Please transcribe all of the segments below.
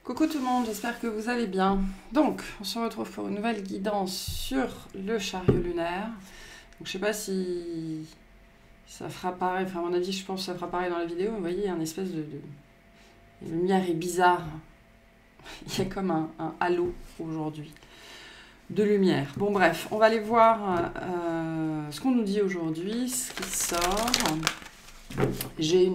Coucou tout le monde, j'espère que vous allez bien. Donc, on se retrouve pour une nouvelle guidance sur le chariot lunaire. Donc, je sais pas si ça fera pareil, enfin à mon avis je pense que ça fera pareil dans la vidéo. Vous voyez, il y a une espèce de... La lumière est bizarre. Il y a comme un halo aujourd'hui de lumière. Bon bref, on va aller voir ce qu'on nous dit aujourd'hui, ce qui sort. J'ai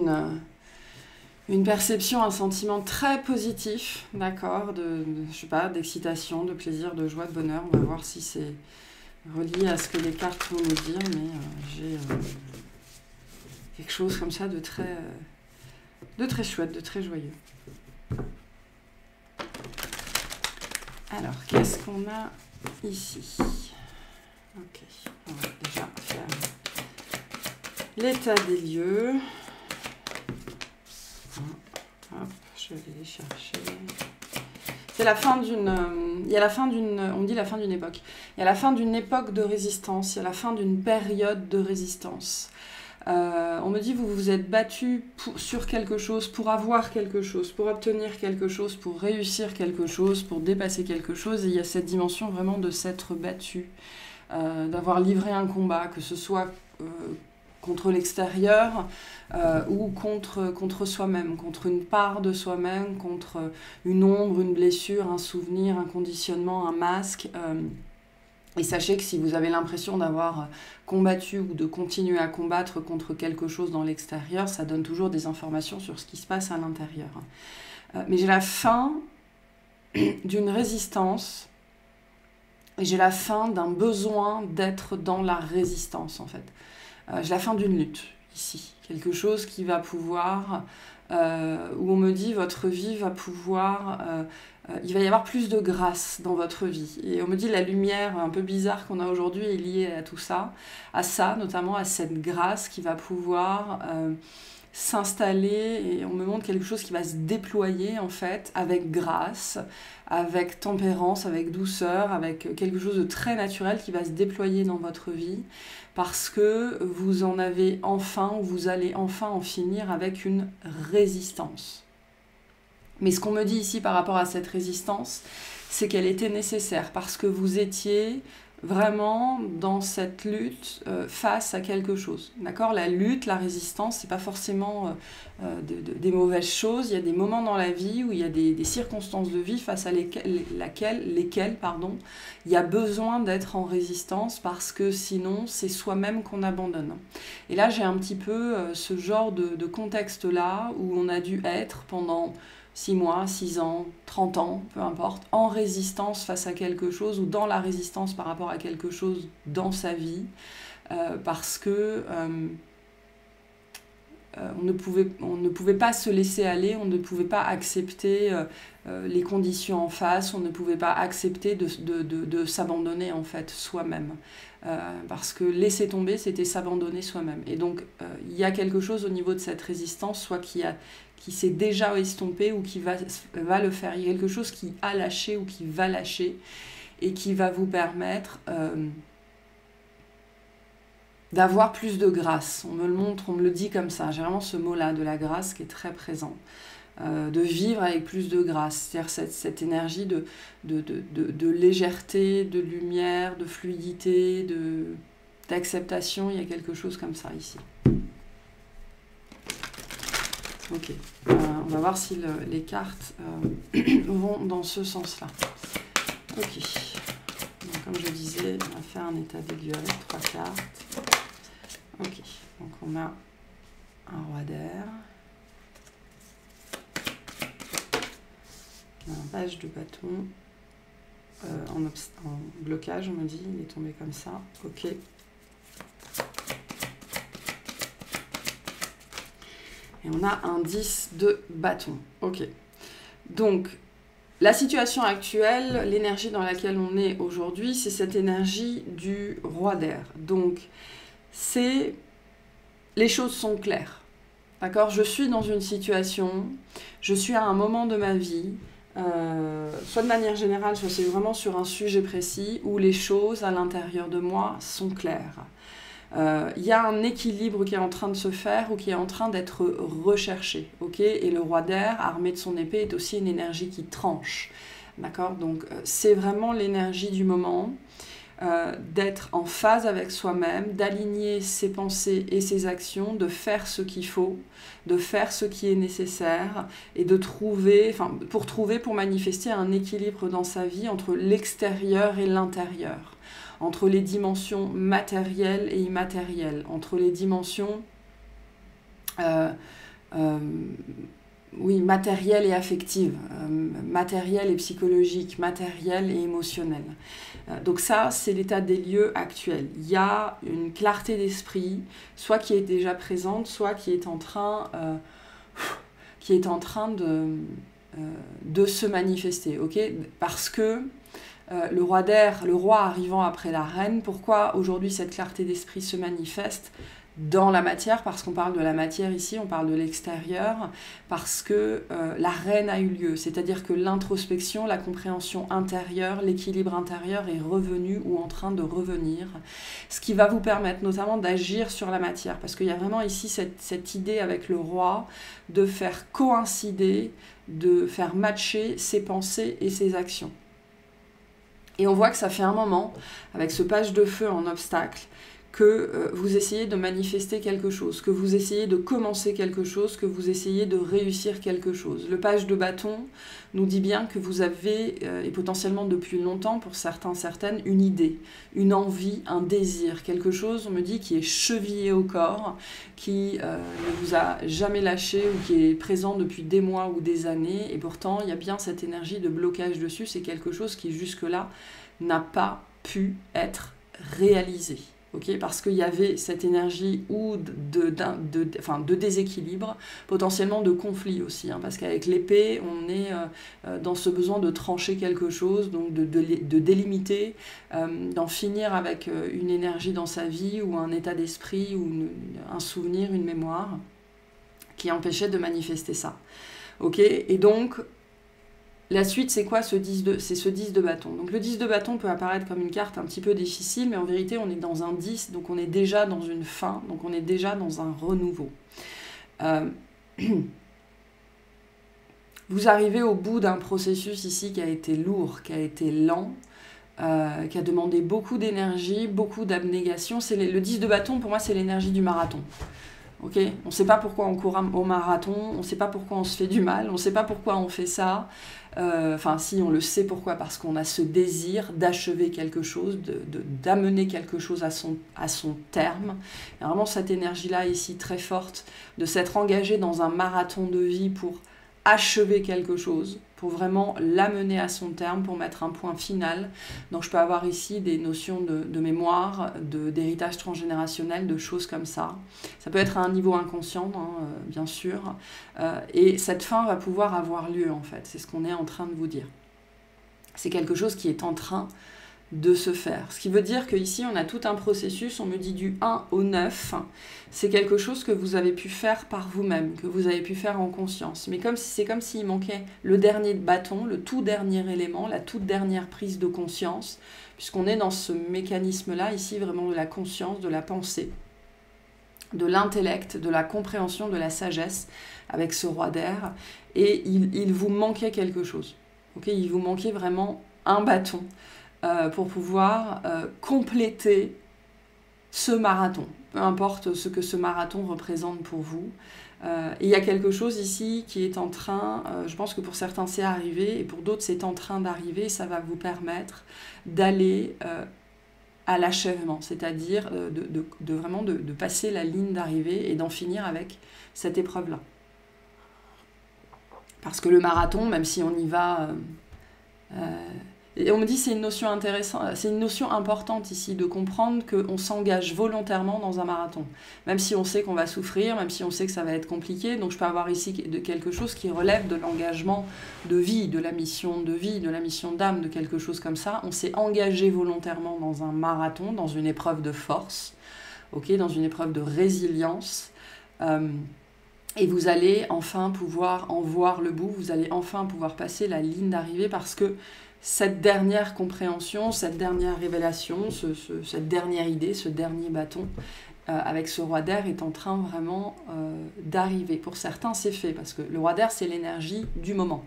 une perception, un sentiment très positif, d'accord, je sais pas, d'excitation, de plaisir, de joie, de bonheur. On va voir si c'est relié à ce que les cartes vont nous dire, mais j'ai quelque chose comme ça de très chouette, de très joyeux. Alors, qu'est-ce qu'on a ici? Ok, on va déjà faire l'état des lieux. Hop, je vais les chercher. C'est la fin d'une... il y a la fin d'une... On dit la fin d'une époque. Il y a la fin d'une époque de résistance. Il y a la fin d'une période de résistance. On me dit, vous vous êtes battu sur quelque chose, pour avoir quelque chose, pour obtenir quelque chose, pour réussir quelque chose, pour dépasser quelque chose. Et il y a cette dimension vraiment de s'être battu, d'avoir livré un combat, que ce soit... contre l'extérieur ou contre soi-même, contre une part de soi-même, contre une ombre, une blessure, un souvenir, un conditionnement, un masque. Et sachez que si vous avez l'impression d'avoir combattu ou de continuer à combattre contre quelque chose dans l'extérieur, ça donne toujours des informations sur ce qui se passe à l'intérieur. Mais j'ai la fin d'une résistance, et j'ai la fin d'un besoin d'être dans la résistance en fait. J'ai la fin d'une lutte, ici. Quelque chose qui va pouvoir... où on me dit, votre vie va pouvoir... il va y avoir plus de grâce dans votre vie. Et on me dit, la lumière un peu bizarre qu'on a aujourd'hui est liée à tout ça, à ça, notamment à cette grâce qui va pouvoir s'installer. Et on me montre quelque chose qui va se déployer, en fait, avec grâce, avec tempérance, avec douceur, avec quelque chose de très naturel qui va se déployer dans votre vie. Parce que vous en avez enfin, ou vous allez enfin en finir avec une résistance. Mais ce qu'on me dit ici par rapport à cette résistance, c'est qu'elle était nécessaire, parce que vous étiez vraiment dans cette lutte face à quelque chose. D'accord ? La lutte, la résistance, c'est pas forcément des mauvaises choses. Il y a des moments dans la vie où il y a des circonstances de vie face à lesquelles il y a besoin d'être en résistance, parce que sinon, c'est soi-même qu'on abandonne. Et là, j'ai un petit peu ce genre de contexte-là où on a dû être pendant 6 mois, 6 ans, 30 ans, peu importe, en résistance face à quelque chose ou dans la résistance par rapport à quelque chose dans sa vie, parce que on ne pouvait pas se laisser aller, on ne pouvait pas accepter les conditions en face, on ne pouvait pas accepter de s'abandonner en fait soi-même. Parce que laisser tomber, c'était s'abandonner soi-même. Et donc, il y a quelque chose au niveau de cette résistance, soit qui s'est déjà estompé ou qui va le faire. Il y a quelque chose qui a lâché ou qui va lâcher et qui va vous permettre d'avoir plus de grâce. On me le montre, on me le dit comme ça. J'ai vraiment ce mot-là de la grâce qui est très présent. De vivre avec plus de grâce, c'est-à-dire cette énergie de légèreté, de lumière, de fluidité, d'acceptation. Il y a quelque chose comme ça ici. Ok, on va voir si les cartes vont dans ce sens-là. Ok, donc, comme je disais, on va faire un état des lieux avec 3 cartes. Ok, donc on a un roi d'air, un page de bâton, en blocage, on me dit, il est tombé comme ça. Ok. Et on a un 10 de bâton. Ok. Donc, la situation actuelle, l'énergie dans laquelle on est aujourd'hui, c'est cette énergie du roi d'air. Donc, les choses sont claires. D'accord ? Je suis dans une situation, je suis à un moment de ma vie, soit de manière générale, soit c'est vraiment sur un sujet précis, où les choses à l'intérieur de moi sont claires. Il y a un équilibre qui est en train de se faire ou qui est en train d'être recherché. Et le roi d'air, armé de son épée, est aussi une énergie qui tranche. D'accord? Donc c'est vraiment l'énergie du moment. D'être en phase avec soi-même, d'aligner ses pensées et ses actions, de faire ce qu'il faut, de faire ce qui est nécessaire et de trouver, pour manifester un équilibre dans sa vie entre l'extérieur et l'intérieur, entre les dimensions matérielles et immatérielles, entre les dimensions matérielles et affectives, matérielles et psychologiques, matérielles et émotionnelles. Donc ça, c'est l'état des lieux actuel. Il y a une clarté d'esprit, soit qui est déjà présente, soit qui est en train de se manifester. Parce que le roi d'air, le roi arrivant après la reine, pourquoi aujourd'hui cette clarté d'esprit se manifeste dans la matière, parce qu'on parle de la matière ici, on parle de l'extérieur, parce que la reine a eu lieu, c'est-à-dire que l'introspection, la compréhension intérieure, l'équilibre intérieur est revenu ou en train de revenir, ce qui va vous permettre notamment d'agir sur la matière, parce qu'il y a vraiment ici cette idée avec le roi de faire coïncider, de faire matcher ses pensées et ses actions. Et on voit que ça fait un moment, avec ce page de feu en obstacle, que vous essayez de manifester quelque chose, que vous essayez de commencer quelque chose, que vous essayez de réussir quelque chose. Le page de bâton nous dit bien que vous avez, et potentiellement depuis longtemps pour certains, certaines, une idée, une envie, un désir, quelque chose, on me dit, qui est chevillé au corps, qui ne vous a jamais lâché ou qui est présent depuis des mois ou des années, et pourtant il y a bien cette énergie de blocage dessus, c'est quelque chose qui jusque-là n'a pas pu être réalisé. Parce qu'il y avait cette énergie ou de déséquilibre, potentiellement de conflit aussi, parce qu'avec l'épée, on est dans ce besoin de trancher quelque chose, donc de délimiter, d'en finir avec une énergie dans sa vie ou un état d'esprit ou un souvenir, une mémoire qui empêchait de manifester ça. Et donc, la suite, c'est quoi? C'est ce 10 de bâton. Donc le 10 de bâton peut apparaître comme une carte un petit peu difficile, mais en vérité, on est dans un 10, donc on est déjà dans une fin, donc on est déjà dans un renouveau. Vous arrivez au bout d'un processus ici qui a été lourd, qui a été lent, qui a demandé beaucoup d'énergie, beaucoup d'abnégation. Le 10 de bâton, pour moi, c'est l'énergie du marathon. On ne sait pas pourquoi on court au marathon, on ne sait pas pourquoi on se fait du mal, on ne sait pas pourquoi on fait ça. Si, on le sait pourquoi, parce qu'on a ce désir d'achever quelque chose, d'amener quelque chose à son terme. Et vraiment cette énergie-là ici très forte, de s'être engagé dans un marathon de vie pour achever quelque chose, pour vraiment l'amener à son terme, pour mettre un point final. Donc je peux avoir ici des notions de mémoire, d'héritage transgénérationnel, de choses comme ça. Ça peut être à un niveau inconscient, bien sûr. Et cette fin va pouvoir avoir lieu, en fait. C'est ce qu'on est en train de vous dire. C'est quelque chose qui est en train de se faire. Ce qui veut dire qu'ici, on a tout un processus, on me dit du 1 au 9, c'est quelque chose que vous avez pu faire par vous-même, que vous avez pu faire en conscience. Mais c'est comme s'il manquait le dernier bâton, le tout dernier élément, la toute dernière prise de conscience, puisqu'on est dans ce mécanisme-là, ici, vraiment de la conscience, de la pensée, de l'intellect, de la compréhension, de la sagesse, avec ce roi d'air, et il vous manquait quelque chose. Il vous manquait vraiment un bâton, pour pouvoir compléter ce marathon, peu importe ce que ce marathon représente pour vous. Et il y a quelque chose ici qui est en train, je pense que pour certains c'est arrivé, et pour d'autres c'est en train d'arriver, et ça va vous permettre d'aller à l'achèvement, c'est-à-dire de passer la ligne d'arrivée et d'en finir avec cette épreuve-là. Parce que le marathon, même si on y va... Et on me dit c'est une notion intéressante, c'est une notion importante ici de comprendre qu'on s'engage volontairement dans un marathon, même si on sait qu'on va souffrir, même si on sait que ça va être compliqué. Donc je peux avoir ici quelque chose qui relève de l'engagement de vie, de la mission de vie, de la mission d'âme, de quelque chose comme ça. On s'est engagé volontairement dans un marathon, dans une épreuve de force, dans une épreuve de résilience. Et vous allez enfin pouvoir en voir le bout, vous allez enfin pouvoir passer la ligne d'arrivée parce que cette dernière compréhension, cette dernière révélation, cette dernière idée, ce dernier bâton, avec ce roi d'air est en train vraiment d'arriver. Pour certains, c'est fait parce que le roi d'air, c'est l'énergie du moment.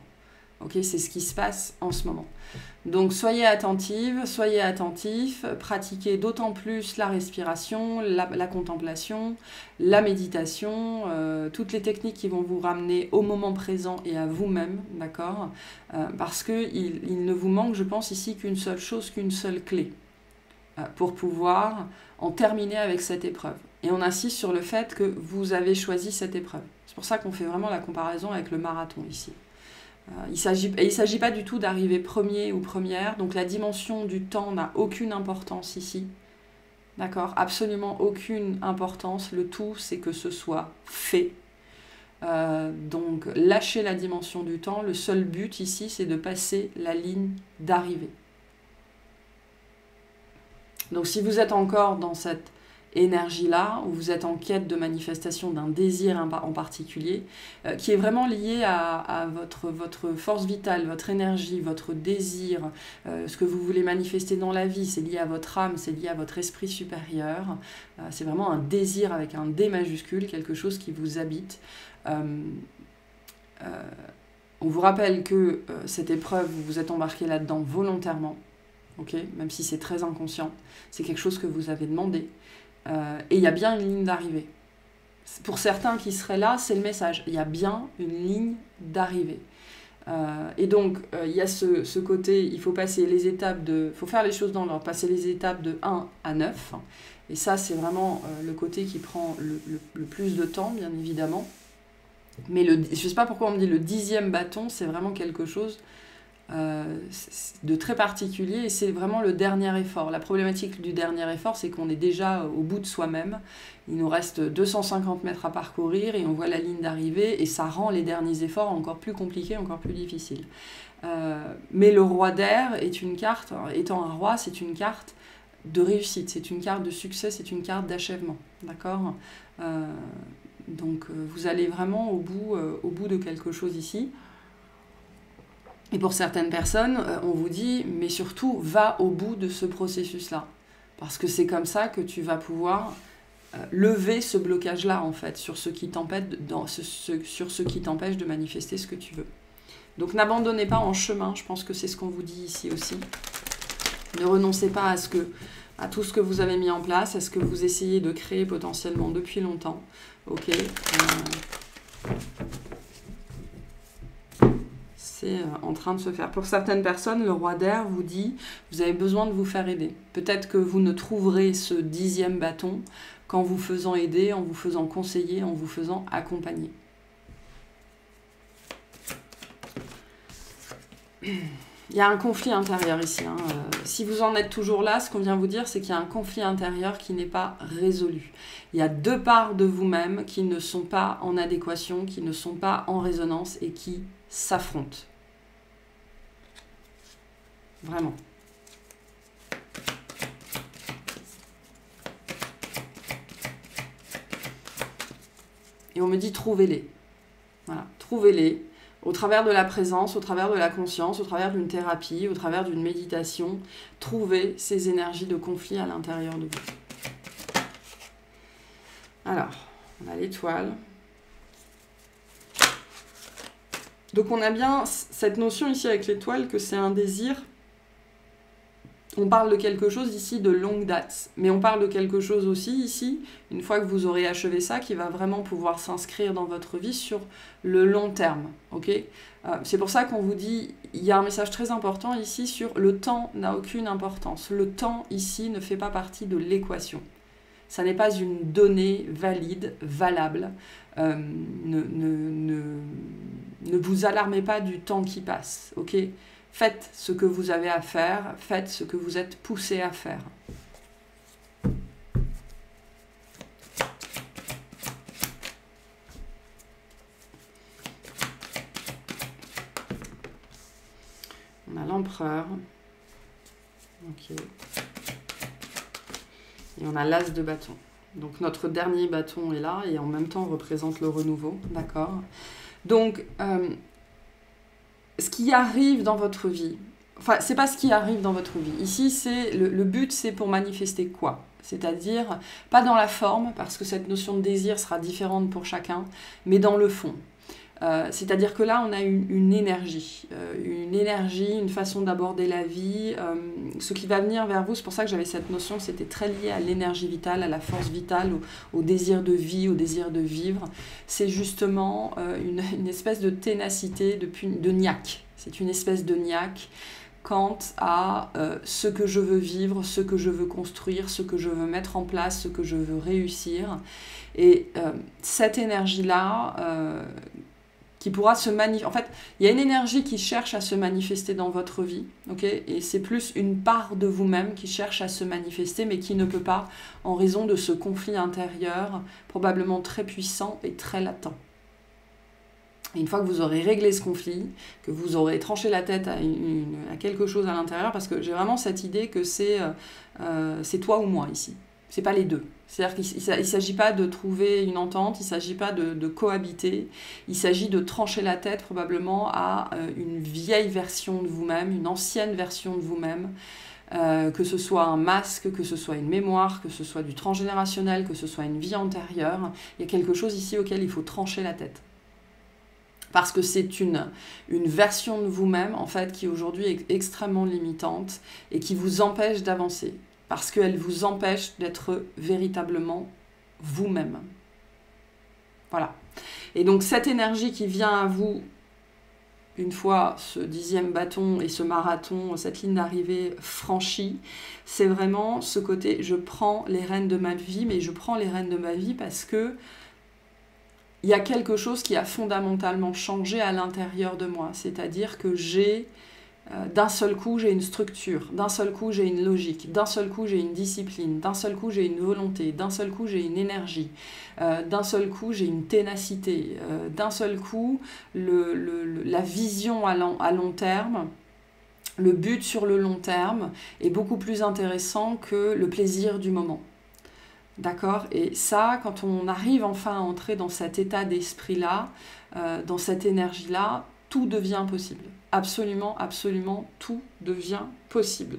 Okay, c'est ce qui se passe en ce moment. Donc soyez attentive, soyez attentifs, pratiquez d'autant plus la respiration, la contemplation, la méditation, toutes les techniques qui vont vous ramener au moment présent et à vous-même, d'accord, parce qu'il ne vous manque, je pense, ici qu'une seule chose, qu'une seule clé pour pouvoir en terminer avec cette épreuve. Et on insiste sur le fait que vous avez choisi cette épreuve. C'est pour ça qu'on fait vraiment la comparaison avec le marathon ici. Il ne s'agit pas du tout d'arriver premier ou première, donc la dimension du temps n'a aucune importance ici. D'accord ? Absolument aucune importance. Le tout, c'est que ce soit fait. Donc, lâchez la dimension du temps. Le seul but ici, c'est de passer la ligne d'arrivée. Donc, si vous êtes encore dans cette énergie-là, où vous êtes en quête de manifestation d'un désir en particulier, qui est vraiment lié à votre force vitale, votre énergie, votre désir, ce que vous voulez manifester dans la vie, c'est lié à votre âme, c'est lié à votre esprit supérieur, c'est vraiment un désir avec un D majuscule, quelque chose qui vous habite. On vous rappelle que cette épreuve, vous vous êtes embarqué là-dedans volontairement, okay, même si c'est très inconscient, c'est quelque chose que vous avez demandé. Et il y a bien une ligne d'arrivée. Pour certains qui seraient là, c'est le message. Il y a bien une ligne d'arrivée. Et donc, il y a ce côté, il faut passer les étapes il faut faire les choses dans l'ordre, passer les étapes de 1 à 9. Et ça, c'est vraiment le côté qui prend le plus de temps, bien évidemment. Mais je ne sais pas pourquoi on me dit le 10e bâton, c'est vraiment quelque chose de très particulier et c'est vraiment le dernier effort. La problématique du dernier effort, c'est qu'on est déjà au bout de soi-même. Il nous reste 250 mètres à parcourir et on voit la ligne d'arrivée et ça rend les derniers efforts encore plus compliqués, encore plus difficiles. Mais le roi d'air est une carte, étant un roi, c'est une carte de réussite, c'est une carte de succès, c'est une carte d'achèvement. D'accord ? Donc vous allez vraiment au bout de quelque chose ici. Et pour certaines personnes, on vous dit, mais surtout, va au bout de ce processus-là. Parce que c'est comme ça que tu vas pouvoir lever ce blocage-là, en fait, sur ce qui t'empêche de manifester ce que tu veux. Donc n'abandonnez pas en chemin, je pense que c'est ce qu'on vous dit ici aussi. Ne renoncez pas à tout ce que vous avez mis en place, à ce que vous essayez de créer potentiellement depuis longtemps. Ok. C'est en train de se faire. Pour certaines personnes, le roi d'air vous dit, vous avez besoin de vous faire aider. Peut-être que vous ne trouverez ce 10e bâton qu'en vous faisant aider, en vous faisant conseiller, en vous faisant accompagner. Il y a un conflit intérieur ici. Si vous en êtes toujours là, ce qu'on vient vous dire, c'est qu'il y a un conflit intérieur qui n'est pas résolu. Il y a deux parts de vous-même qui ne sont pas en adéquation, qui ne sont pas en résonance et qui s'affrontent. Vraiment. Et on me dit trouvez-les. Voilà, trouvez-les. Au travers de la présence, au travers de la conscience, au travers d'une thérapie, au travers d'une méditation, trouvez ces énergies de conflit à l'intérieur de vous. Alors, on a l'étoile. Donc on a bien cette notion ici avec l'étoile que c'est un désir. On parle de quelque chose ici de longue date, mais on parle de quelque chose aussi ici, une fois que vous aurez achevé ça, qui va vraiment pouvoir s'inscrire dans votre vie sur le long terme. Okay, c'est pour ça qu'on vous dit, il y a un message très important ici sur le temps n'a aucune importance. Le temps ici ne fait pas partie de l'équation. Ça n'est pas une donnée valide, valable. Ne vous alarmez pas du temps qui passe. Ok ? Faites ce que vous avez à faire, faites ce que vous êtes poussé à faire. On a l'empereur. Ok. Et on a l'as de bâton. Donc notre dernier bâton est là et en même temps représente le renouveau, d'accord? Donc, ce qui arrive dans votre vie, enfin, c'est pas ce qui arrive dans votre vie. Ici, c'est le but, c'est pour manifester quoi? C'est-à-dire, pas dans la forme, parce que cette notion de désir sera différente pour chacun, mais dans le fond. C'est-à-dire que là, on a une énergie, une façon d'aborder la vie, ce qui va venir vers vous. C'est pour ça que j'avais cette notion que c'était très lié à l'énergie vitale, à la force vitale, au désir de vie, au désir de vivre. C'est justement une espèce de ténacité, de niaque. C'est une espèce de niaque quant à ce que je veux vivre, ce que je veux construire, ce que je veux mettre en place, ce que je veux réussir. Et cette énergie-là... qui pourra se manifester. En fait, il y a une énergie qui cherche à se manifester dans votre vie, ok? Et c'est plus une part de vous-même qui cherche à se manifester, mais qui ne peut pas en raison de ce conflit intérieur, probablement très puissant et très latent. Et une fois que vous aurez réglé ce conflit, que vous aurez tranché la tête à quelque chose à l'intérieur, parce que j'ai vraiment cette idée que c'est toi ou moi ici. C'est pas les deux. C'est-à-dire qu'il ne s'agit pas de trouver une entente, il ne s'agit pas de cohabiter, il s'agit de trancher la tête probablement à une vieille version de vous-même, une ancienne version de vous-même, que ce soit un masque, que ce soit une mémoire, que ce soit du transgénérationnel, que ce soit une vie antérieure. Il y a quelque chose ici auquel il faut trancher la tête. Parce que c'est une version de vous-même, en fait, qui aujourd'hui est extrêmement limitante et qui vous empêche d'avancer. Parce qu'elle vous empêche d'être véritablement vous-même. Voilà. Et donc cette énergie qui vient à vous, une fois ce 10e bâton et ce marathon, cette ligne d'arrivée franchie, c'est vraiment ce côté, je prends les rênes de ma vie, mais je prends les rênes de ma vie parce que il y a quelque chose qui a fondamentalement changé à l'intérieur de moi. C'est-à-dire que d'un seul coup, j'ai une structure, d'un seul coup, j'ai une logique, d'un seul coup, j'ai une discipline, d'un seul coup, j'ai une volonté, d'un seul coup, j'ai une énergie, d'un seul coup, j'ai une ténacité, d'un seul coup, la vision à long terme, le but sur le long terme est beaucoup plus intéressant que le plaisir du moment. D'accord? Et ça, quand on arrive enfin à entrer dans cet état d'esprit-là, dans cette énergie-là, tout devient possible. Absolument, absolument, tout devient possible.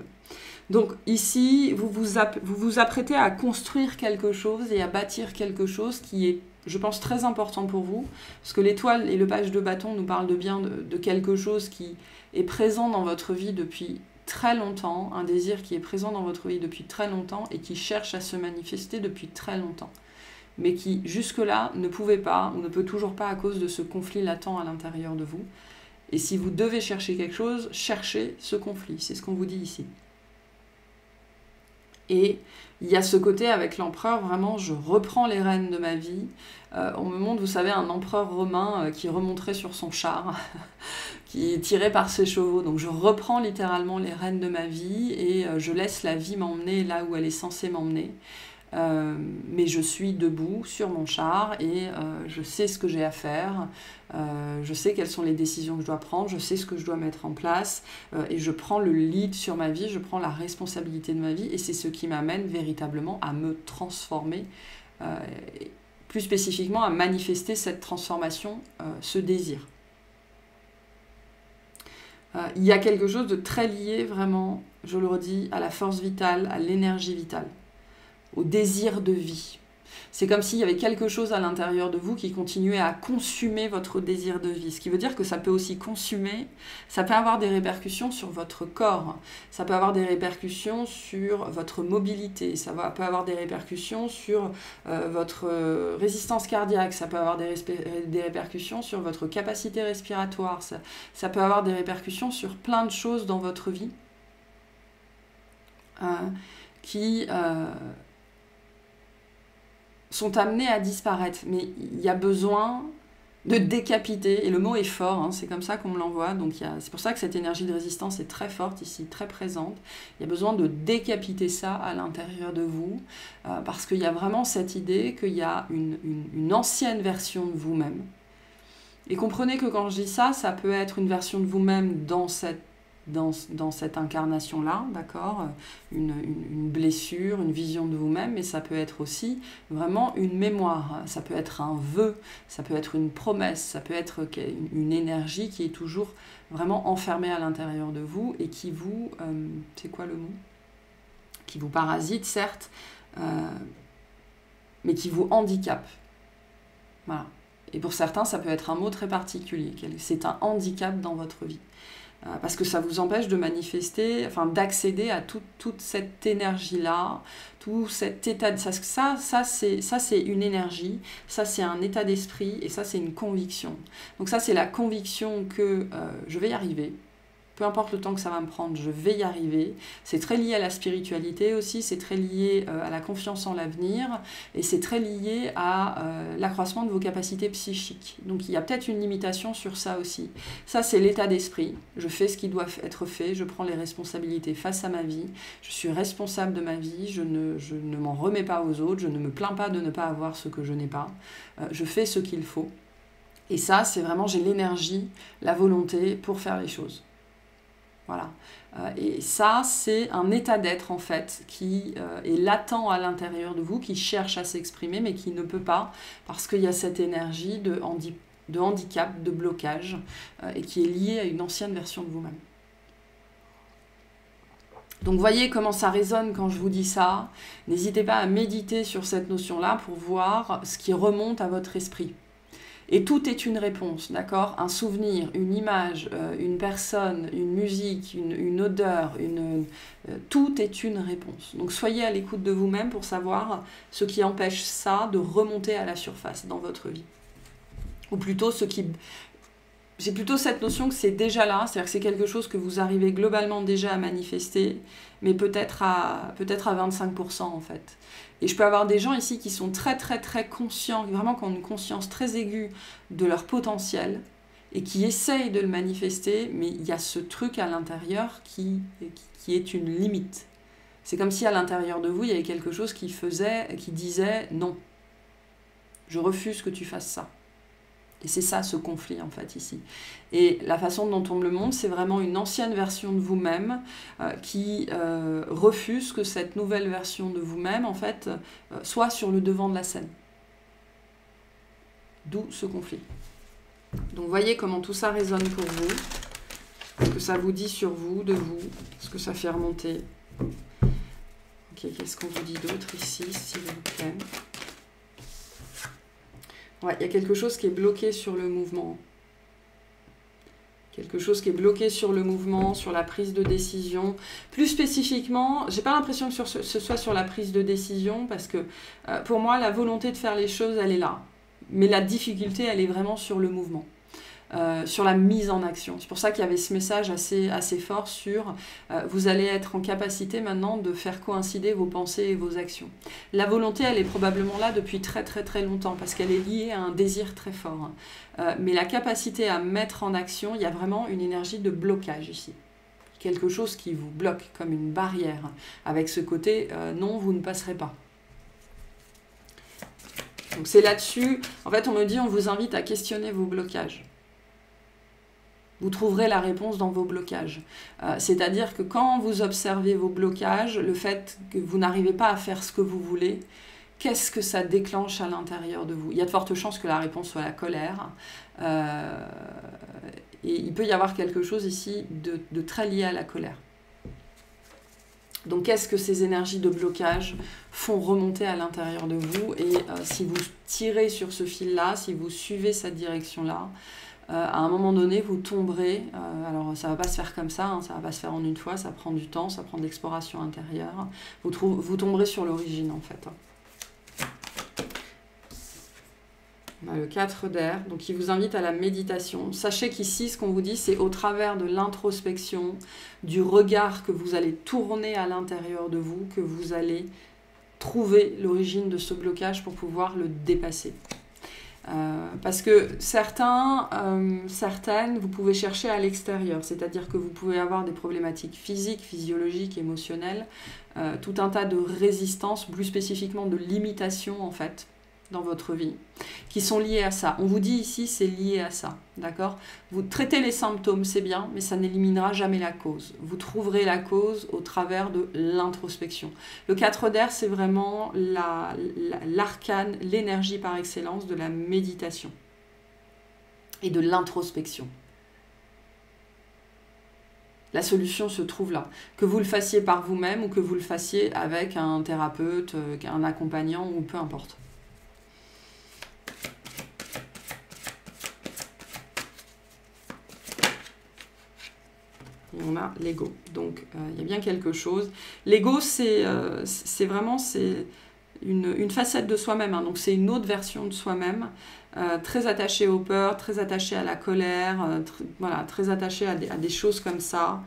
Donc ici, vous vous apprêtez à construire quelque chose et à bâtir quelque chose qui est, je pense, très important pour vous, parce que l'étoile et le page de bâton nous parlent de quelque chose qui est présent dans votre vie depuis très longtemps, un désir qui est présent dans votre vie depuis très longtemps et qui cherche à se manifester depuis très longtemps, mais qui jusque-là ne pouvait pas ou ne peut toujours pas à cause de ce conflit latent à l'intérieur de vous. Et si vous devez chercher quelque chose, cherchez ce conflit. C'est ce qu'on vous dit ici. Et il y a ce côté avec l'empereur, vraiment, je reprends les rênes de ma vie. On me montre, vous savez, un empereur romain qui remonterait sur son char, qui est tiré par ses chevaux. Donc je reprends littéralement les rênes de ma vie et je laisse la vie m'emmener là où elle est censée m'emmener. Mais je suis debout sur mon char et je sais ce que j'ai à faire, je sais quelles sont les décisions que je dois prendre, je sais ce que je dois mettre en place et je prends le lead sur ma vie, je prends la responsabilité de ma vie et c'est ce qui m'amène véritablement à me transformer, plus spécifiquement à manifester cette transformation, ce désir. Il y a quelque chose de très lié vraiment, je le redis, à la force vitale, à l'énergie vitale, au désir de vie. C'est comme s'il y avait quelque chose à l'intérieur de vous qui continuait à consumer votre désir de vie. Ce qui veut dire que ça peut aussi consumer, ça peut avoir des répercussions sur votre corps, ça peut avoir des répercussions sur votre mobilité, peut avoir des répercussions sur votre résistance cardiaque, ça peut avoir des répercussions sur votre capacité respiratoire, ça peut avoir des répercussions sur plein de choses dans votre vie qui... sont amenés à disparaître, mais il y a besoin de décapiter, et le mot est fort, hein, c'est comme ça qu'on me l'envoie, donc c'est pour ça que cette énergie de résistance est très forte ici, très présente. Il y a besoin de décapiter ça à l'intérieur de vous, parce qu'il y a vraiment cette idée qu'il y a une ancienne version de vous-même. Et comprenez que quand je dis ça, ça peut être une version de vous-même dans cette dans cette incarnation-là, d'accord, une blessure, une vision de vous-même, mais ça peut être aussi vraiment une mémoire, ça peut être un vœu, ça peut être une promesse, ça peut être une énergie qui est toujours vraiment enfermée à l'intérieur de vous et qui vous, c'est quoi le mot? Qui vous parasite, certes, mais qui vous handicape. Voilà. Et pour certains, ça peut être un mot très particulier. C'est un handicap dans votre vie. Parce que ça vous empêche de manifester, enfin d'accéder à toute cette énergie-là, tout cet état de... Ça c'est une énergie, ça c'est un état d'esprit, et ça c'est une conviction. Donc ça c'est la conviction que je vais y arriver. Peu importe le temps que ça va me prendre, je vais y arriver. C'est très lié à la spiritualité aussi, c'est très lié à la confiance en l'avenir, et c'est très lié à l'accroissement de vos capacités psychiques. Donc il y a peut-être une limitation sur ça aussi. Ça, c'est l'état d'esprit. Je fais ce qui doit être fait, je prends les responsabilités face à ma vie, je suis responsable de ma vie, je ne m'en remets pas aux autres, je ne me plains pas de ne pas avoir ce que je n'ai pas. Je fais ce qu'il faut. Et ça, c'est vraiment, j'ai l'énergie, la volonté pour faire les choses. Voilà. Et ça, c'est un état d'être, en fait, qui est latent à l'intérieur de vous, qui cherche à s'exprimer, mais qui ne peut pas, parce qu'il y a cette énergie de handicap, de blocage, et qui est liée à une ancienne version de vous-même. Donc, voyez comment ça résonne quand je vous dis ça. N'hésitez pas à méditer sur cette notion-là pour voir ce qui remonte à votre esprit. Et tout est une réponse, d'accord? Un souvenir, une image, une personne, une musique, une odeur, tout est une réponse. Donc soyez à l'écoute de vous-même pour savoir ce qui empêche ça de remonter à la surface dans votre vie. Ou plutôt j'ai plutôt cette notion que c'est déjà là, c'est-à-dire que c'est quelque chose que vous arrivez globalement déjà à manifester, mais peut-être à 25% en fait. Et je peux avoir des gens ici qui sont très très très conscients, vraiment qui ont une conscience très aiguë de leur potentiel et qui essayent de le manifester, mais il y a ce truc à l'intérieur qui est une limite. C'est comme si à l'intérieur de vous, il y avait quelque chose qui disait non, je refuse que tu fasses ça. Et c'est ça, ce conflit, en fait, ici. Et la façon dont on me le montre, c'est vraiment une ancienne version de vous-même qui refuse que cette nouvelle version de vous-même, en fait, soit sur le devant de la scène. D'où ce conflit. Donc, voyez comment tout ça résonne pour vous, ce que ça vous dit sur vous, de vous, ce que ça fait remonter. Ok, qu'est-ce qu'on vous dit d'autre ici, s'il vous plaît ? Ouais, il y a quelque chose qui est bloqué sur le mouvement. Quelque chose qui est bloqué sur le mouvement, sur la prise de décision. Plus spécifiquement, j'ai pas l'impression que ce soit sur la prise de décision, parce que pour moi, la volonté de faire les choses, elle est là. Mais la difficulté, elle est vraiment sur le mouvement. Sur la mise en action. C'est pour ça qu'il y avait ce message assez fort sur vous allez être en capacité maintenant de faire coïncider vos pensées et vos actions. La volonté, elle est probablement là depuis très très très longtemps parce qu'elle est liée à un désir très fort. Mais la capacité à mettre en action, il y a vraiment une énergie de blocage ici. Quelque chose qui vous bloque comme une barrière avec ce côté non, vous ne passerez pas. Donc c'est là-dessus, en fait on me dit on vous invite à questionner vos blocages. Vous trouverez la réponse dans vos blocages. C'est-à-dire que quand vous observez vos blocages, le fait que vous n'arrivez pas à faire ce que vous voulez, qu'est-ce que ça déclenche à l'intérieur de vous? Il y a de fortes chances que la réponse soit la colère. Et il peut y avoir quelque chose ici de très lié à la colère. Donc qu'est-ce que ces énergies de blocage font remonter à l'intérieur de vous? Et si vous tirez sur ce fil-là, si vous suivez cette direction-là, à un moment donné, vous tomberez, alors ça ne va pas se faire comme ça, hein, ça ne va pas se faire en une fois, ça prend du temps, ça prend de l'exploration intérieure, vous tomberez sur l'origine en fait. On a le 4 d'air, donc il vous invite à la méditation. Sachez qu'ici, ce qu'on vous dit, c'est au travers de l'introspection, du regard que vous allez tourner à l'intérieur de vous, que vous allez trouver l'origine de ce blocage pour pouvoir le dépasser. Parce que certaines, vous pouvez chercher à l'extérieur, c'est-à-dire que vous pouvez avoir des problématiques physiques, physiologiques, émotionnelles, tout un tas de résistances, plus spécifiquement de limitations en fait, dans votre vie qui sont liés à ça. On vous dit ici, c'est lié à ça, d'accord? Vous traitez les symptômes, c'est bien, mais ça n'éliminera jamais la cause. Vous trouverez la cause au travers de l'introspection. Le 4 d'air, c'est vraiment l'arcane, l'énergie par excellence de la méditation et de l'introspection. La solution se trouve là. Que vous le fassiez par vous-même ou que vous le fassiez avec un thérapeute, un accompagnant ou peu importe. On a l'ego. Donc, il y a bien quelque chose. L'ego, c'est vraiment une facette de soi-même. Hein. Donc, c'est une autre version de soi-même, très attachée aux peurs, très attachée à la colère, voilà, très attachée à des choses comme ça.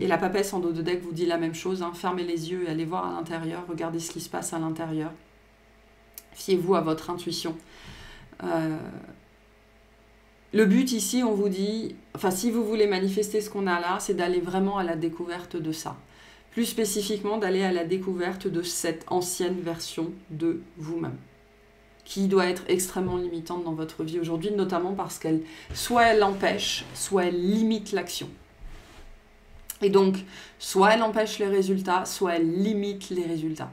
Et la papesse en dos de deck vous dit la même chose. Hein. Fermez les yeux et allez voir à l'intérieur. Regardez ce qui se passe à l'intérieur. Fiez-vous à votre intuition. Le but ici, on vous dit, enfin si vous voulez manifester ce qu'on a là, c'est d'aller vraiment à la découverte de ça. Plus spécifiquement, d'aller à la découverte de cette ancienne version de vous-même, qui doit être extrêmement limitante dans votre vie aujourd'hui, notamment parce qu'elle, soit elle empêche, soit elle limite l'action. Et donc, soit elle empêche les résultats, soit elle limite les résultats.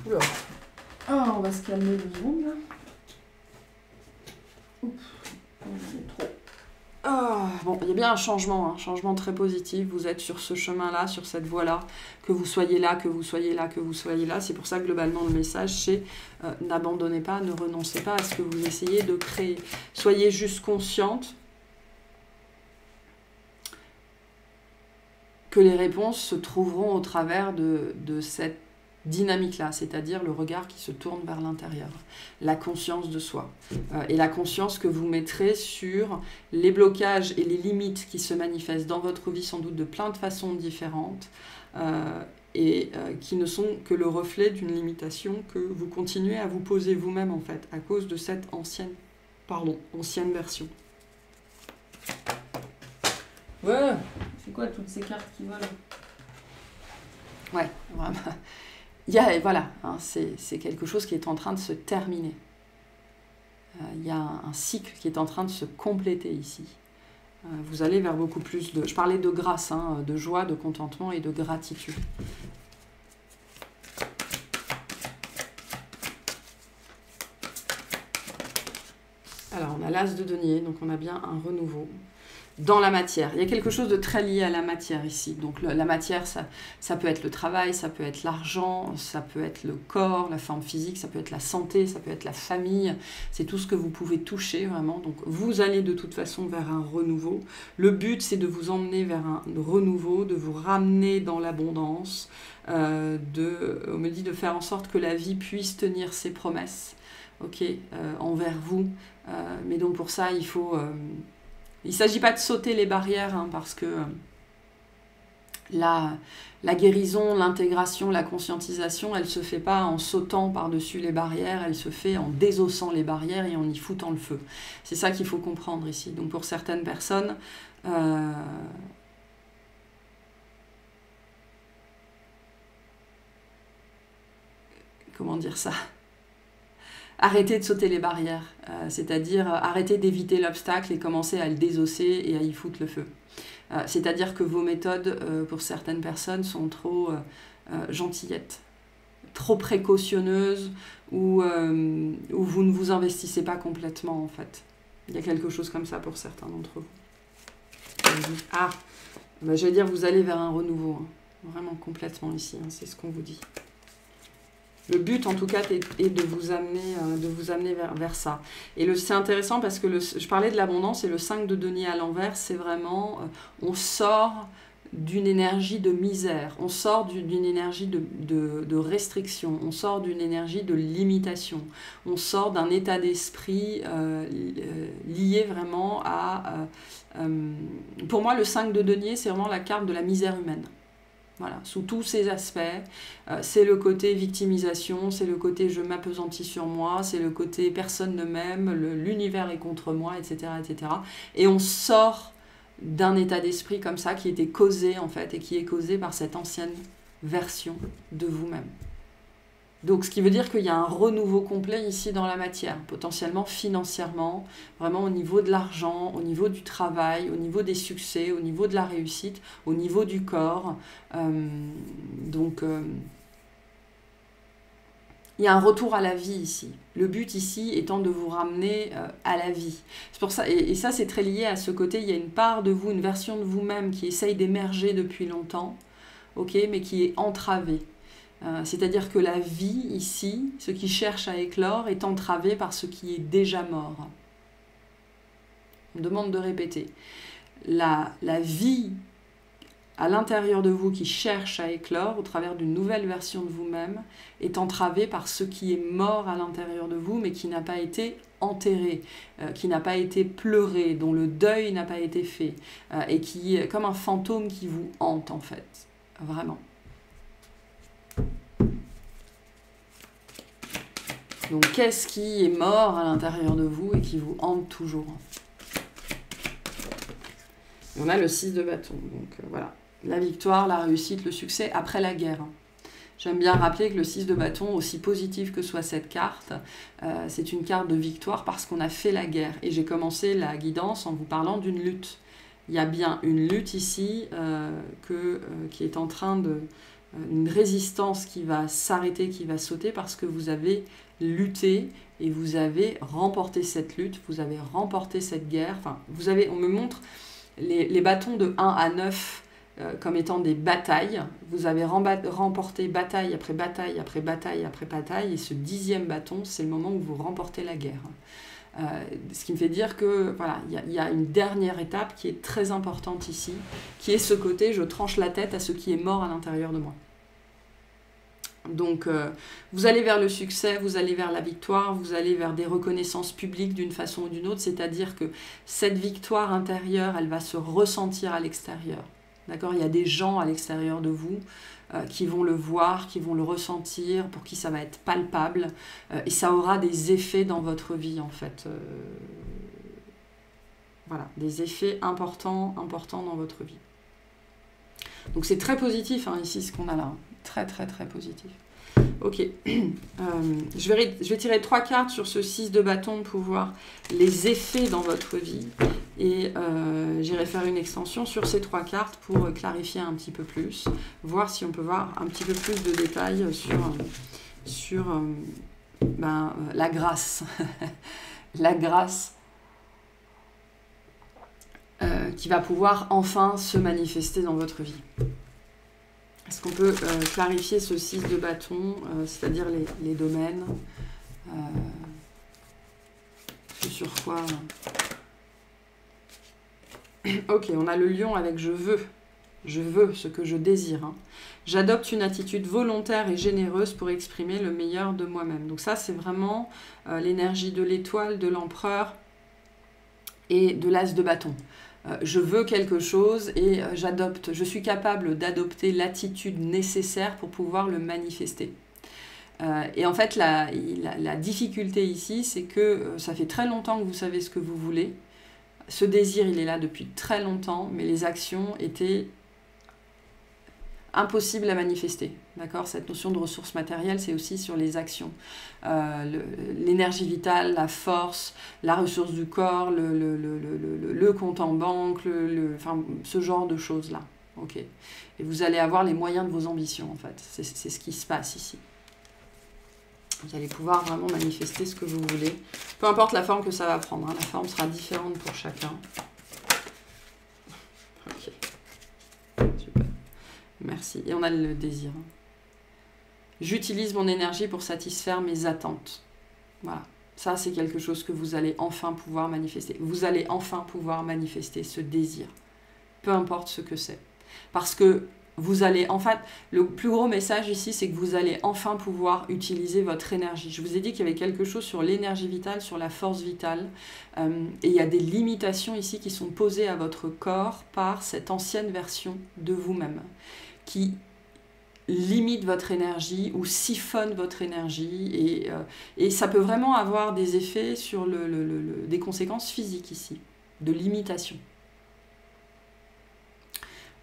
Oula. Ah, on va se calmer 2 secondes là. Oups, trop. Ah, bon, il y a bien un changement très positif. Vous êtes sur ce chemin-là, sur cette voie-là, que vous soyez là, que vous soyez là, que vous soyez là. C'est pour ça que globalement le message c'est n'abandonnez pas, ne renoncez pas à ce que vous essayez de créer. Soyez juste consciente que les réponses se trouveront au travers de cette dynamique-là, c'est-à-dire le regard qui se tourne vers l'intérieur, la conscience de soi, et la conscience que vous mettrez sur les blocages et les limites qui se manifestent dans votre vie, sans doute de plein de façons différentes, et qui ne sont que le reflet d'une limitation que vous continuez à vous poser vous-même, en fait, à cause de cette ancienne version. Ouais, c'est quoi toutes ces cartes qui volent? Ouais, vraiment. Voilà, hein, c'est quelque chose qui est en train de se terminer. Il y a un cycle qui est en train de se compléter ici. Vous allez vers beaucoup plus de... Je parlais de grâce, hein, de joie, de contentement et de gratitude. Alors, on a l'as de denier, donc on a bien un renouveau. Dans la matière. Il y a quelque chose de très lié à la matière ici. Donc la matière, ça peut être le travail, ça peut être l'argent, ça peut être le corps, la forme physique, ça peut être la santé, ça peut être la famille. C'est tout ce que vous pouvez toucher vraiment. Donc vous allez de toute façon vers un renouveau. Le but, c'est de vous emmener vers un renouveau, de vous ramener dans l'abondance, on me dit de faire en sorte que la vie puisse tenir ses promesses, envers vous. Mais donc pour ça, il faut... Il ne s'agit pas de sauter les barrières, hein, parce que la guérison, l'intégration, la conscientisation, elle ne se fait pas en sautant par-dessus les barrières, elle se fait en désossant les barrières et en y foutant le feu. C'est ça qu'il faut comprendre ici. Donc pour certaines personnes, comment dire ça ? Arrêtez de sauter les barrières, c'est-à-dire arrêtez d'éviter l'obstacle et commencer à le désosser et à y foutre le feu. C'est-à-dire que vos méthodes, pour certaines personnes, sont trop gentillettes, trop précautionneuses, ou vous ne vous investissez pas complètement, en fait. Il y a quelque chose comme ça pour certains d'entre vous. Ah, je vais dire, vous allez vers un renouveau, hein. Vraiment complètement ici, hein, c'est ce qu'on vous dit. Le but, en tout cas, est de vous amener vers ça. Et c'est intéressant parce que je parlais de l'abondance et le 5 de denier à l'envers, c'est vraiment... on sort d'une énergie de misère, on sort d'une énergie de restriction, on sort d'une énergie de limitation, on sort d'un état d'esprit lié vraiment à... pour moi, le 5 de denier, c'est vraiment la carte de la misère humaine. Voilà, sous tous ces aspects, c'est le côté victimisation, c'est le côté je m'appesantis sur moi, c'est le côté personne ne m'aime, l'univers est contre moi, etc., etc. Et on sort d'un état d'esprit comme ça qui était causé en fait et qui est causé par cette ancienne version de vous-même. Donc ce qui veut dire qu'il y a un renouveau complet ici dans la matière, potentiellement financièrement, vraiment au niveau de l'argent, au niveau du travail, au niveau des succès, au niveau de la réussite, au niveau du corps. Il y a un retour à la vie ici. Le but ici étant de vous ramener à la vie. C'est pour ça, et ça c'est très lié à ce côté, il y a une part de vous, une version de vous-même qui essaye d'émerger depuis longtemps, okay, mais qui est entravée. C'est-à-dire que la vie ici, ce qui cherche à éclore, est entravé par ce qui est déjà mort. On me demande de répéter. La vie à l'intérieur de vous qui cherche à éclore au travers d'une nouvelle version de vous-même est entravée par ce qui est mort à l'intérieur de vous mais qui n'a pas été enterré, qui n'a pas été pleuré, dont le deuil n'a pas été fait et qui est comme un fantôme qui vous hante en fait, vraiment. Donc qu'est-ce qui est mort à l'intérieur de vous et qui vous hante toujours? On a le 6 de bâton, donc voilà. La victoire, la réussite, le succès après la guerre. J'aime bien rappeler que le 6 de bâton, aussi positif que soit cette carte, c'est une carte de victoire parce qu'on a fait la guerre. Et j'ai commencé la guidance en vous parlant d'une lutte. Il y a bien une lutte ici qui est en train de... une résistance qui va s'arrêter, qui va sauter parce que vous avez lutté et vous avez remporté cette lutte, vous avez remporté cette guerre. Enfin, on me montre les bâtons de 1 à 9 comme étant des batailles. Vous avez remporté bataille après bataille après bataille après bataille et ce 10e bâton, c'est le moment où vous remportez la guerre. Ce qui me fait dire que voilà, il y a une dernière étape qui est très importante ici, qui est ce côté je tranche la tête à ce qui est mort à l'intérieur de moi. Donc vous allez vers le succès, vous allez vers la victoire, vous allez vers des reconnaissances publiques d'une façon ou d'une autre, c'est-à-dire que cette victoire intérieure, elle va se ressentir à l'extérieur. D'accord ? Il y a des gens à l'extérieur de vous qui vont le voir, qui vont le ressentir, pour qui ça va être palpable, et ça aura des effets dans votre vie en fait. Voilà, des effets importants dans votre vie. Donc c'est très positif hein, ici ce qu'on a là, très très très positif. Ok, je vais tirer 3 cartes sur ce 6 de bâton pour voir les effets dans votre vie. Et j'irai faire une extension sur ces 3 cartes pour clarifier un petit peu plus, voir si on peut voir un petit peu plus de détails sur la grâce. La grâce qui va pouvoir enfin se manifester dans votre vie. Est-ce qu'on peut clarifier ce 6 de bâton, c'est-à-dire les domaines, ce sur quoi... Ok, on a le lion avec je veux ce que je désire. Hein. J'adopte une attitude volontaire et généreuse pour exprimer le meilleur de moi-même. Donc ça, c'est vraiment l'énergie de l'étoile, de l'empereur et de l'as de bâton. Je veux quelque chose et je suis capable d'adopter l'attitude nécessaire pour pouvoir le manifester. Et en fait, la difficulté ici, c'est que ça fait très longtemps que vous savez ce que vous voulez. Ce désir, il est là depuis très longtemps, mais les actions étaient impossibles à manifester. D'accord ? Cette notion de ressources matérielles, c'est aussi sur les actions. L'énergie vitale, la force, la ressource du corps, le compte en banque, enfin, ce genre de choses-là. Okay. Et vous allez avoir les moyens de vos ambitions, en fait. C'est ce qui se passe ici. Vous allez pouvoir vraiment manifester ce que vous voulez. Peu importe la forme que ça va prendre. Hein. La forme sera différente pour chacun. Ok. Super. Merci. Et on a le désir. J'utilise mon énergie pour satisfaire mes attentes. Voilà. Ça, c'est quelque chose que vous allez enfin pouvoir manifester. Vous allez enfin pouvoir manifester ce désir. Peu importe ce que c'est. Parce que vous allez, en fait, le plus gros message ici, c'est que vous allez enfin pouvoir utiliser votre énergie. Je vous ai dit qu'il y avait quelque chose sur l'énergie vitale, sur la force vitale. Et il y a des limitations ici qui sont posées à votre corps par cette ancienne version de vous-même, qui limite votre énergie ou siphonne votre énergie. Et ça peut vraiment avoir des effets sur des conséquences physiques ici, de limitation.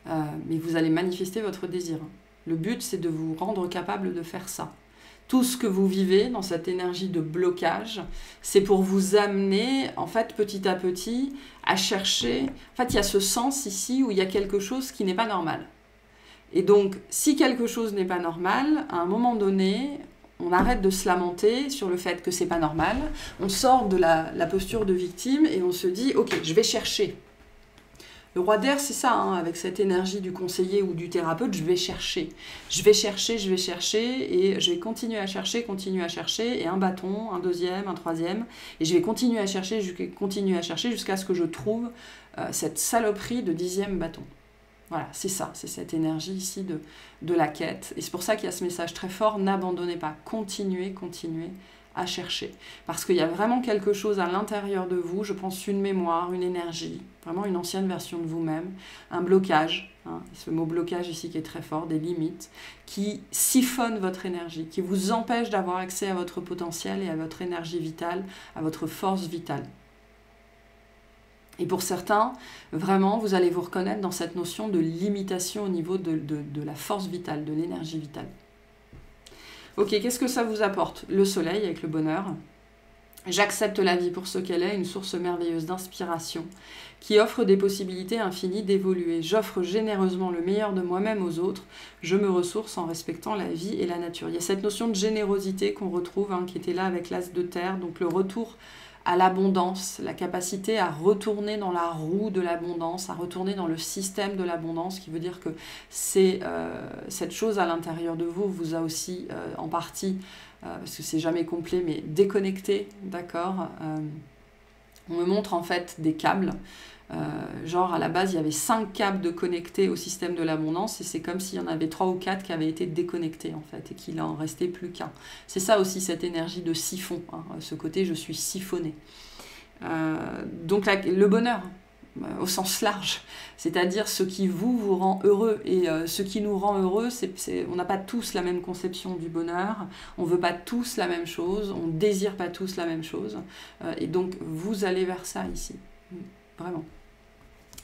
mais vous allez manifester votre désir. Le but, c'est de vous rendre capable de faire ça. Tout ce que vous vivez dans cette énergie de blocage, c'est pour vous amener, en fait, petit à petit, à chercher... En fait, il y a ce sens ici où il y a quelque chose qui n'est pas normal. Et donc, si quelque chose n'est pas normal, à un moment donné, on arrête de se lamenter sur le fait que c'est pas normal, on sort de la posture de victime et on se dit « Ok, je vais chercher ». Le roi d'air, c'est ça, hein, avec cette énergie du conseiller ou du thérapeute, je vais chercher. Je vais chercher, et je vais continuer à chercher, et un bâton, un deuxième, un troisième, et je vais continuer à chercher jusqu'à ce que je trouve cette saloperie de 10e bâton. Voilà, c'est ça, c'est cette énergie ici de la quête. Et c'est pour ça qu'il y a ce message très fort, n'abandonnez pas, continuez à chercher. Parce qu'il y a vraiment quelque chose à l'intérieur de vous, je pense une mémoire, une énergie, vraiment une ancienne version de vous-même, un blocage, hein, ce mot blocage ici qui est très fort, des limites, qui siphonnent votre énergie, qui vous empêchent d'avoir accès à votre potentiel et à votre énergie vitale, à votre force vitale. Et pour certains, vraiment, vous allez vous reconnaître dans cette notion de limitation au niveau de la force vitale, de l'énergie vitale. Ok, qu'est-ce que ça vous apporte? Le soleil avec le bonheur. J'accepte la vie pour ce qu'elle est, une source merveilleuse d'inspiration qui offre des possibilités infinies d'évoluer. J'offre généreusement le meilleur de moi-même aux autres. Je me ressource en respectant la vie et la nature. Il y a cette notion de générosité qu'on retrouve, hein, qui était là avec l'as de terre, donc le retour à l'abondance, la capacité à retourner dans la roue de l'abondance, à retourner dans le système de l'abondance, qui veut dire que c'est cette chose à l'intérieur de vous vous a aussi en partie, parce que c'est jamais complet, mais déconnecté, d'accord. On me montre en fait des câbles, genre à la base il y avait 5 câbles de connectés au système de l'abondance et c'est comme s'il y en avait 3 ou 4 qui avaient été déconnectés en fait et qu'il en restait plus qu'un. C'est ça aussi cette énergie de siphon, hein, ce côté je suis siphonné. Donc le bonheur au sens large, c'est-à-dire ce qui vous rend heureux et ce qui nous rend heureux, on n'a pas tous la même conception du bonheur, on ne veut pas tous la même chose, on ne désire pas tous la même chose et donc vous allez vers ça ici, vraiment.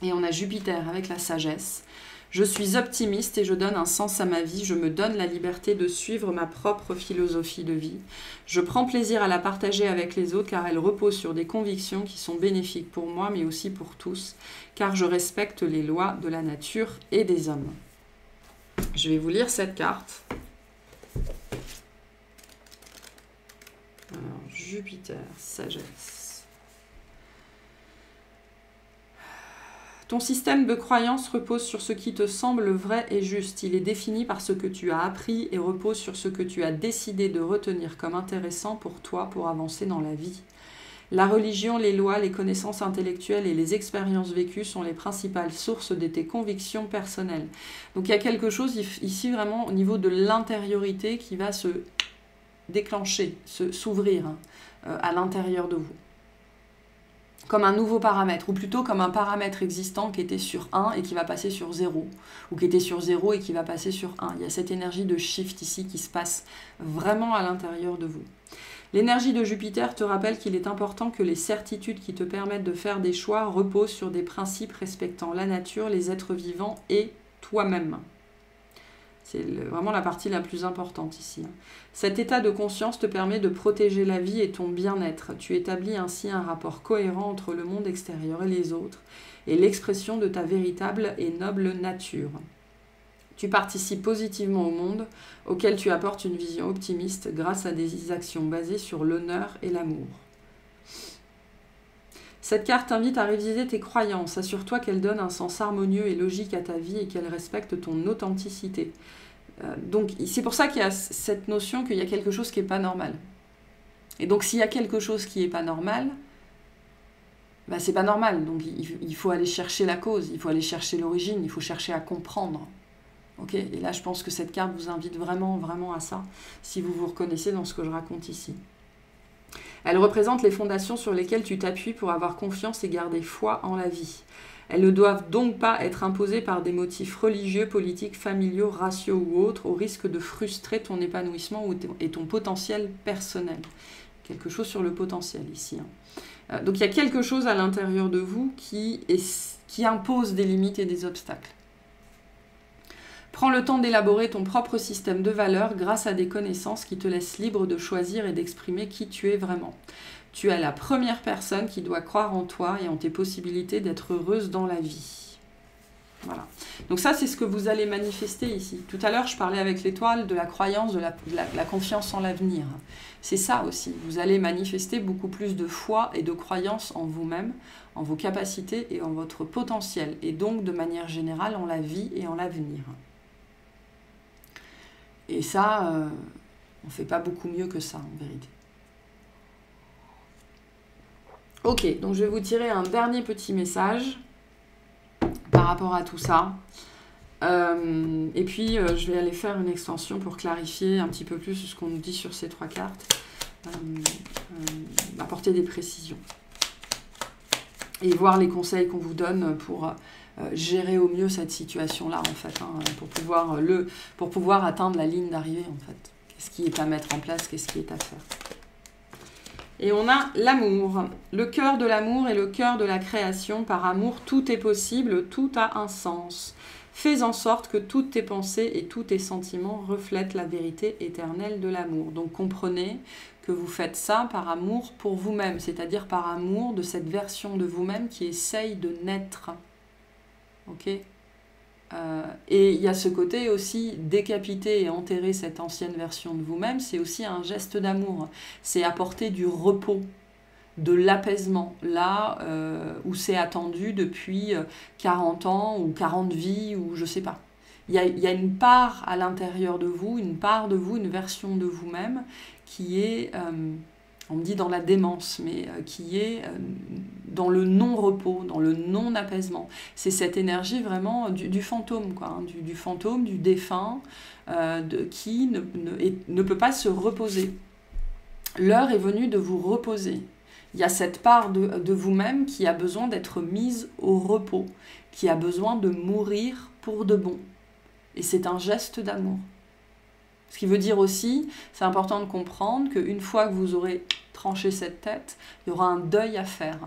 Et on a Jupiter avec la sagesse. Je suis optimiste et je donne un sens à ma vie. Je me donne la liberté de suivre ma propre philosophie de vie. Je prends plaisir à la partager avec les autres car elle repose sur des convictions qui sont bénéfiques pour moi mais aussi pour tous, car je respecte les lois de la nature et des hommes. Je vais vous lire cette carte. Alors, Jupiter, sagesse. Ton système de croyance repose sur ce qui te semble vrai et juste. Il est défini par ce que tu as appris et repose sur ce que tu as décidé de retenir comme intéressant pour toi pour avancer dans la vie. La religion, les lois, les connaissances intellectuelles et les expériences vécues sont les principales sources de tes convictions personnelles. Donc il y a quelque chose ici vraiment au niveau de l'intériorité qui va se déclencher, s'ouvrir à l'intérieur de vous. Comme un nouveau paramètre, ou plutôt comme un paramètre existant qui était sur 1 et qui va passer sur 0, ou qui était sur 0 et qui va passer sur 1. Il y a cette énergie de shift ici qui se passe vraiment à l'intérieur de vous. L'énergie de Jupiter te rappelle qu'il est important que les certitudes qui te permettent de faire des choix reposent sur des principes respectant la nature, les êtres vivants et toi-même. C'est vraiment la partie la plus importante ici. Cet état de conscience te permet de protéger la vie et ton bien-être. Tu établis ainsi un rapport cohérent entre le monde extérieur et les autres et l'expression de ta véritable et noble nature. Tu participes positivement au monde auquel tu apportes une vision optimiste grâce à des actions basées sur l'honneur et l'amour. Cette carte t'invite à réviser tes croyances. Assure-toi qu'elle donne un sens harmonieux et logique à ta vie et qu'elle respecte ton authenticité. Donc c'est pour ça qu'il y a cette notion qu'il y a quelque chose qui n'est pas normal. Et donc s'il y a quelque chose qui n'est pas normal, ben, c'est pas normal. Donc il faut aller chercher la cause, il faut aller chercher l'origine, il faut chercher à comprendre. Okay, et là je pense que cette carte vous invite vraiment, vraiment à ça, si vous vous reconnaissez dans ce que je raconte ici. Elle représente les fondations sur lesquelles tu t'appuies pour avoir confiance et garder foi en la vie. Elles ne doivent donc pas être imposées par des motifs religieux, politiques, familiaux, raciaux ou autres, au risque de frustrer ton épanouissement et ton potentiel personnel. Quelque chose sur le potentiel ici. Donc il y a quelque chose à l'intérieur de vous qui impose des limites et des obstacles. Prends le temps d'élaborer ton propre système de valeurs grâce à des connaissances qui te laissent libre de choisir et d'exprimer qui tu es vraiment. Tu es la première personne qui doit croire en toi et en tes possibilités d'être heureuse dans la vie. Voilà. Donc ça, c'est ce que vous allez manifester ici. Tout à l'heure, je parlais avec l'étoile de la croyance, de la confiance en l'avenir. C'est ça aussi. Vous allez manifester beaucoup plus de foi et de croyance en vous-même, en vos capacités et en votre potentiel. Et donc, de manière générale, en la vie et en l'avenir. Et ça, on ne fait pas beaucoup mieux que ça, en vérité. Ok, donc je vais vous tirer un dernier petit message par rapport à tout ça. Et puis, je vais aller faire une extension pour clarifier un petit peu plus ce qu'on nous dit sur ces 3 cartes. Apporter des précisions. Et voir les conseils qu'on vous donne pour gérer au mieux cette situation-là, en fait, hein, pour pouvoir atteindre la ligne d'arrivée, en fait. Qu'est-ce qui est à mettre en place, qu'est-ce qui est à faire. Et on a l'amour, le cœur de l'amour et le cœur de la création. Par amour, tout est possible, tout a un sens. Fais en sorte que toutes tes pensées et tous tes sentiments reflètent la vérité éternelle de l'amour. Donc comprenez que vous faites ça par amour pour vous-même, c'est-à-dire par amour de cette version de vous-même qui essaye de naître. Ok ? Et il y a ce côté aussi, décapiter et enterrer cette ancienne version de vous-même, c'est aussi un geste d'amour. C'est apporter du repos, de l'apaisement, là où c'est attendu depuis 40 ans ou 40 vies, ou je sais pas. Il y a une part à l'intérieur de vous, une version de vous-même qui est, on me dit dans la démence, mais qui est dans le non-repos, dans le non-apaisement. C'est cette énergie vraiment du fantôme, quoi, hein, du fantôme, du défunt, qui ne peut pas se reposer. L'heure est venue de vous reposer. Il y a cette part de vous-même qui a besoin d'être mise au repos, qui a besoin de mourir pour de bon. Et c'est un geste d'amour. Ce qui veut dire aussi, c'est important de comprendre qu'une fois que vous aurez tranché cette tête, il y aura un deuil à faire.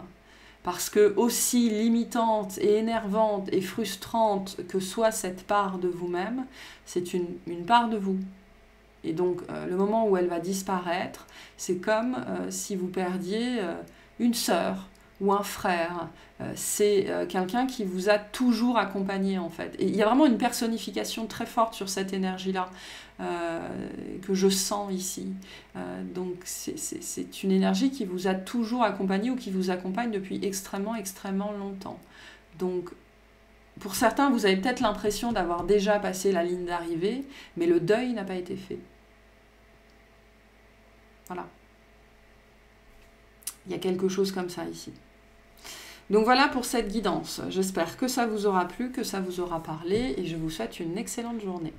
Parce que aussi limitante et énervante et frustrante que soit cette part de vous-même, c'est une part de vous. Et donc, le moment où elle va disparaître, c'est comme si vous perdiez une sœur ou un frère. C'est quelqu'un qui vous a toujours accompagné, en fait. Et il y a vraiment une personnification très forte sur cette énergie-là que je sens ici. Donc, c'est une énergie qui vous a toujours accompagné ou qui vous accompagne depuis extrêmement, extrêmement longtemps. Donc, pour certains, vous avez peut-être l'impression d'avoir déjà passé la ligne d'arrivée, mais le deuil n'a pas été fait. Voilà. Il y a quelque chose comme ça ici. Donc voilà pour cette guidance. J'espère que ça vous aura plu, que ça vous aura parlé, et je vous souhaite une excellente journée.